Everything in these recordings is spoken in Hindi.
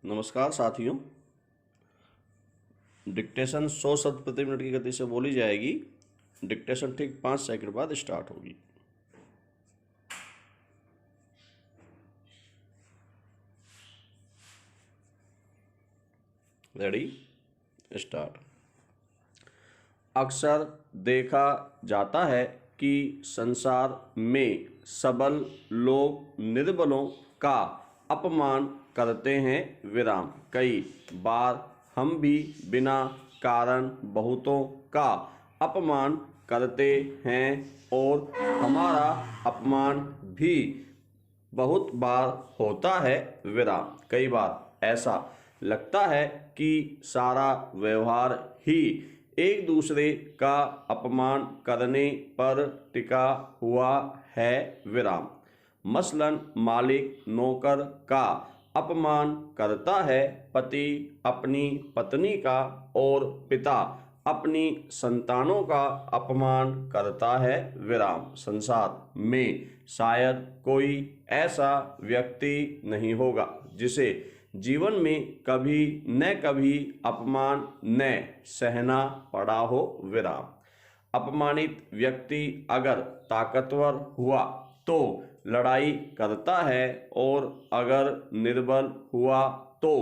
नमस्कार साथियों। डिक्टेशन 100 शब्द प्रति मिनट की गति से बोली जाएगी। डिक्टेशन ठीक 5 सेकंड बाद स्टार्ट होगी। Ready, start. अक्सर देखा जाता है कि संसार में सबल लोग निर्बलों का अपमान करते हैं। विराम। कई बार हम भी बिना कारण बहुतों का अपमान करते हैं और हमारा अपमान भी बहुत बार होता है। विराम। कई बार ऐसा लगता है कि सारा व्यवहार ही एक दूसरे का अपमान करने पर टिका हुआ है। विराम। मसलन मालिक नौकर का अपमान करता है, पति अपनी पत्नी का और पिता अपनी संतानों का अपमान करता है। विराम। संसार में शायद कोई ऐसा व्यक्ति नहीं होगा जिसे जीवन में कभी न कभी अपमान न सहना पड़ा हो। विराम। अपमानित व्यक्ति अगर ताकतवर हुआ तो लड़ाई करता है और अगर निर्बल हुआ तो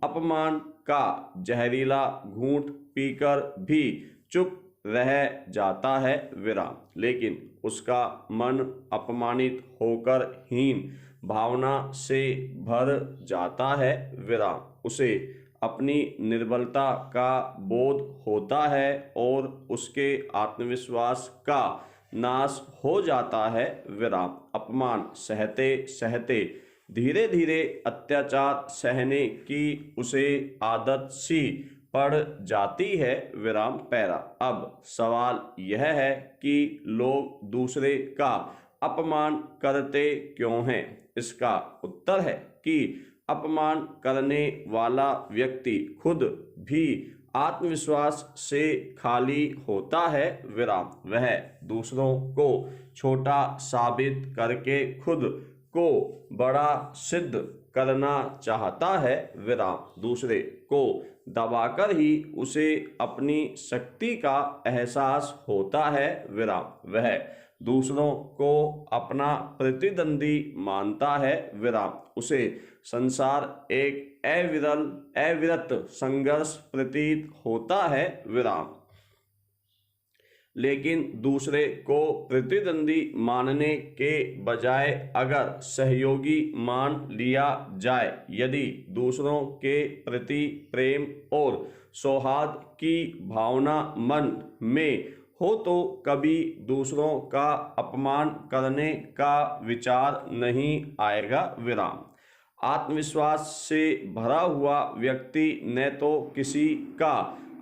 अपमान का जहरीला घूंट पीकर भी चुप रह जाता है। विराम। लेकिन उसका मन अपमानित होकर हीन भावना से भर जाता है। विराम। उसे अपनी निर्बलता का बोध होता है और उसके आत्मविश्वास का नाश हो जाता है। विराम। अपमान सहते सहते धीरे धीरे अत्याचार सहने की उसे आदत सी पड़ जाती है। विराम। पैरा। अब सवाल यह है कि लोग दूसरे का अपमान करते क्यों हैं? इसका उत्तर है कि अपमान करने वाला व्यक्ति खुद भी आत्मविश्वास से खाली होता है। विराम। वह दूसरों को छोटा साबित करके खुद को बड़ा सिद्ध करना चाहता है। विराम। दूसरे को दबाकर ही उसे अपनी शक्ति का एहसास होता है। विराम। वह दूसरों को अपना प्रतिद्वंदी मानता है। विराम। उसे संसार एक अविरत संघर्ष प्रतीत होता है। विराम। लेकिन दूसरे को प्रतिद्वंदी मानने के बजाय अगर सहयोगी मान लिया जाए, यदि दूसरों के प्रति प्रेम और सौहार्द की भावना मन में हो तो कभी दूसरों का अपमान करने का विचार नहीं आएगा। विराम। आत्मविश्वास से भरा हुआ व्यक्ति न तो किसी का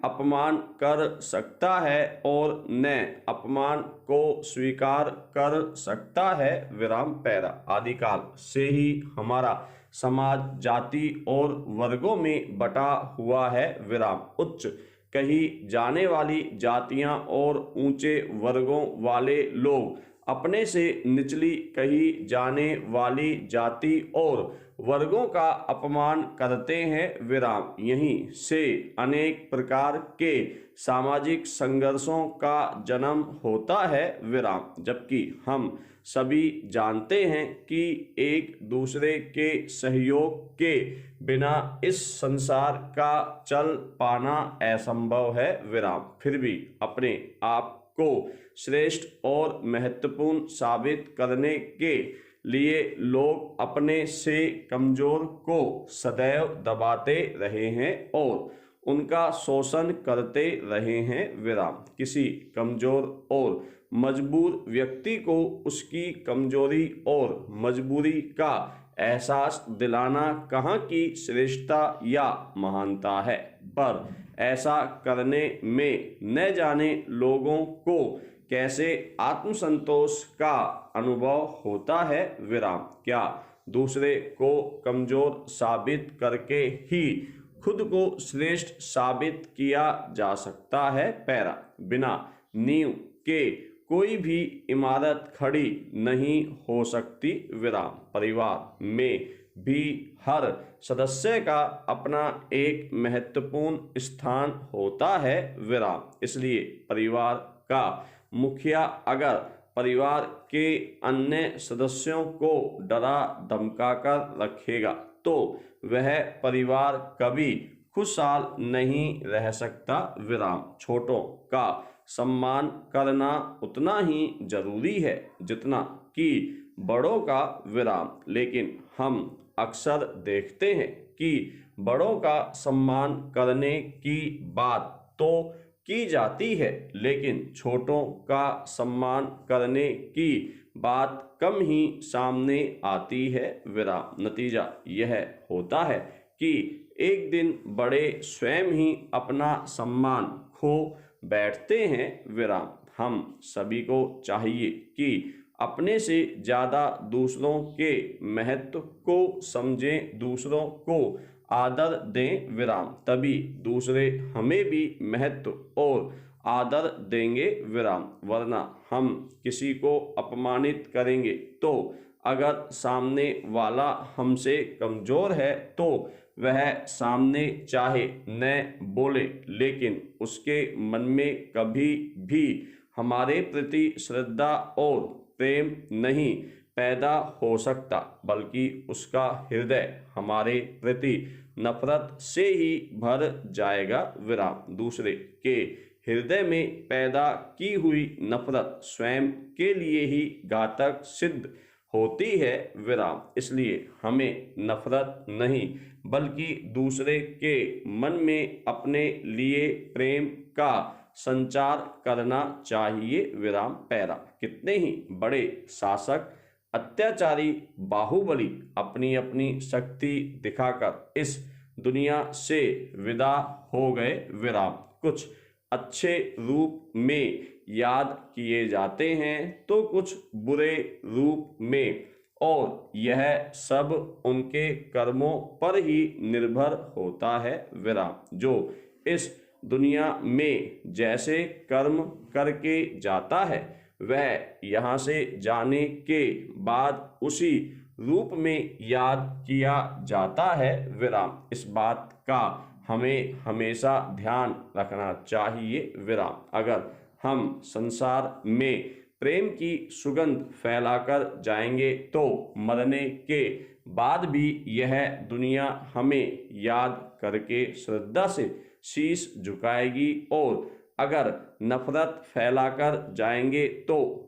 अपमान कर सकता है और न अपमान को स्वीकार कर सकता है। विराम। पैरा। आदिकाल से ही हमारा समाज जाति और वर्गों में बटा हुआ है। विराम। उच्च कही जाने वाली जातियां और ऊंचे वर्गों वाले लोग अपने से निचली कही जाने वाली जाति और वर्गों का अपमान करते हैं। विराम। यहीं से अनेक प्रकार के सामाजिक संघर्षों का जन्म होता है। विराम। जबकि हम सभी जानते हैं कि एक दूसरे के सहयोग के बिना इस संसार का चल पाना असंभव है। विराम। फिर भी अपने आप को श्रेष्ठ और महत्वपूर्ण साबित करने के लिए लोग अपने से कमजोर को सदैव दबाते रहे हैं और उनका शोषण करते रहे हैं। विराम। किसी कमजोर और मजबूर व्यक्ति को उसकी कमजोरी और मजबूरी का एहसास दिलाना कहाँ की श्रेष्ठता या महानता है, पर ऐसा करने में न जाने लोगों को कैसे आत्मसंतोष का अनुभव होता है। विराम। क्या दूसरे को कमजोर साबित करके ही खुद को श्रेष्ठ साबित किया जा सकता है? पैरा। बिना नींव के कोई भी इमारत खड़ी नहीं हो सकती। विराम। परिवार में भी हर सदस्य का अपना एक महत्वपूर्ण स्थान होता है विराम। इसलिए परिवार का मुखिया अगर परिवार के अन्य सदस्यों को डरा धमका कर रखेगा तो वह परिवार कभी खुशहाल नहीं रह सकता विराम। छोटों का सम्मान करना उतना ही जरूरी है जितना कि बड़ों का विराम। लेकिन हम अक्सर देखते हैं कि बड़ों का सम्मान करने की बात तो की जाती है लेकिन छोटों का सम्मान करने की बात कम ही सामने आती है विराम। नतीजा यह होता है कि एक दिन बड़े स्वयं ही अपना सम्मान खो बैठते हैं विराम। हम सभी को चाहिए कि अपने से ज़्यादा दूसरों के महत्व को समझें, दूसरों को आदर दें विराम। तभी दूसरे हमें भी महत्व और आदर देंगे विराम। वरना हम किसी को अपमानित करेंगे तो अगर सामने वाला हमसे कमज़ोर है तो वह सामने चाहे न बोले लेकिन उसके मन में कभी भी हमारे प्रति श्रद्धा और प्रेम नहीं पैदा हो सकता, बल्कि उसका हृदय हमारे प्रति नफरत से ही भर जाएगा विराम। दूसरे के हृदय में पैदा की हुई नफरत स्वयं के लिए ही घातक सिद्ध होती है विराम। इसलिए हमें नफरत नहीं बल्कि दूसरे के मन में अपने लिए प्रेम का संचार करना चाहिए विराम। पैरा कितने ही बड़े शासक अत्याचारी बाहुबली अपनी अपनी शक्ति दिखाकर इस दुनिया से विदा हो गए विराम। कुछ अच्छे रूप में याद किए जाते हैं तो कुछ बुरे रूप में, और यह सब उनके कर्मों पर ही निर्भर होता है विराम। जो इस दुनिया में जैसे कर्म करके जाता है वह यहाँ से जाने के बाद उसी रूप में याद किया जाता है विराम। इस बात का हमें हमेशा ध्यान रखना चाहिए विराम। अगर हम संसार में प्रेम की सुगंध फैलाकर जाएंगे तो मरने के बाद भी यह दुनिया हमें याद करके श्रद्धा से शीश झुकाएगी, और अगर नफरत फैलाकर जाएंगे तो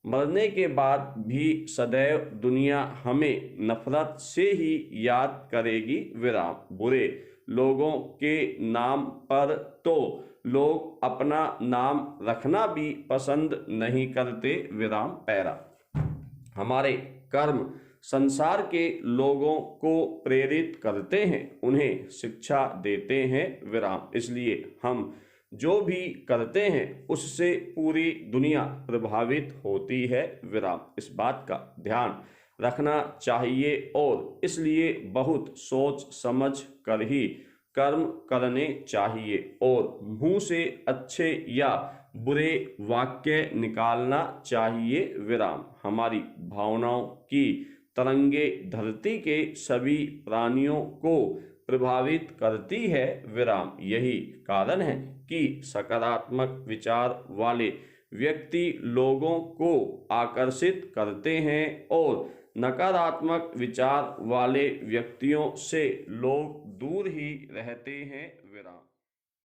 मरने के बाद भी सदैव दुनिया हमें नफरत से ही याद करेगी विराम। बुरे लोगों के नाम पर तो लोग अपना नाम रखना भी पसंद नहीं करते विराम। पैरा हमारे कर्म संसार के लोगों को प्रेरित करते हैं, उन्हें शिक्षा देते हैं विराम। इसलिए हम जो भी करते हैं उससे पूरी दुनिया प्रभावित होती है विराम। इस बात का ध्यान रखना चाहिए और इसलिए बहुत सोच समझ कर ही कर्म करने चाहिए, और मुंह से अच्छे या बुरे वाक्य निकालना चाहिए विराम। हमारी भावनाओं की तरंगे धरती के सभी प्राणियों को प्रभावित करती है विराम। यही कारण है कि सकारात्मक विचार वाले व्यक्ति लोगों को आकर्षित करते हैं और नकारात्मक विचार वाले व्यक्तियों से लोग दूर ही रहते हैं विराम।